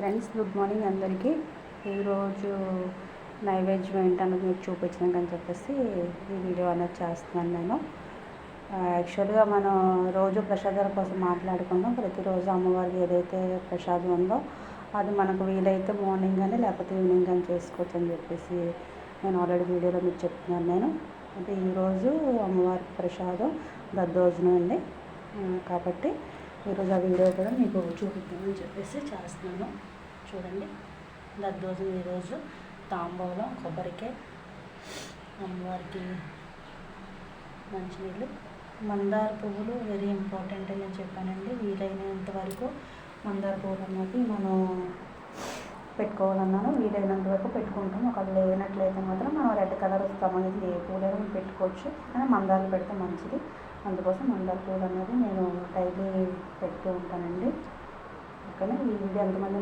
Friends, good morning అందరికీ. ఈరోజు నైవేద్యం ఏంటన్నది మీకు చూపించడానికి అని చెప్పేసి ఈ వీడియో అనేది చేస్తున్నాను నేను. యాక్చువల్గా మనం రోజు ప్రసాదాల కోసం మాట్లాడుకుందాం. ప్రతిరోజు అమ్మవారికి ఏదైతే ప్రసాదం ఉందో అది మనకు వీలైతే మార్నింగ్ కానీ లేకపోతే ఈవినింగ్ కానీ చేసుకోవచ్చు అని చెప్పేసి నేను ఆల్రెడీ వీడియోలో మీకు చెప్తున్నాను నేను. అంటే ఈరోజు అమ్మవారికి ప్రసాదం దద్దోజనం అండి. కాబట్టి ఈరోజు ఆ వీడియో కూడా మీకు చూపిద్దామని చెప్పేసి చేస్తున్నాను. చూడండి, దద్దోజనం ఈరోజు తాంబూలం, కొబ్బరికాయ, అమ్మవారికి మంచినీళ్ళు, మందార పువ్వులు వెరీ ఇంపార్టెంట్ అని చెప్పానండి. వీలైనంత వరకు మందార పువ్వులు అన్నది మనం పెట్టుకోవాలన్నాను. వీలైనంత వరకు పెట్టుకుంటాం. ఒకవేళ లేనట్లయితే మాత్రం మనం రెడ్ కలర్ సంబంధించి ఏ పూలైనా పెట్టుకోవచ్చు, కానీ మందారాలు పెడితే మంచిది. అందుకోసం మందార పూలు అన్నది నేను డైలీ పెడుతూ ఉంటానండి. ఓకేనా? ఈ వీడియో ఎంతమంది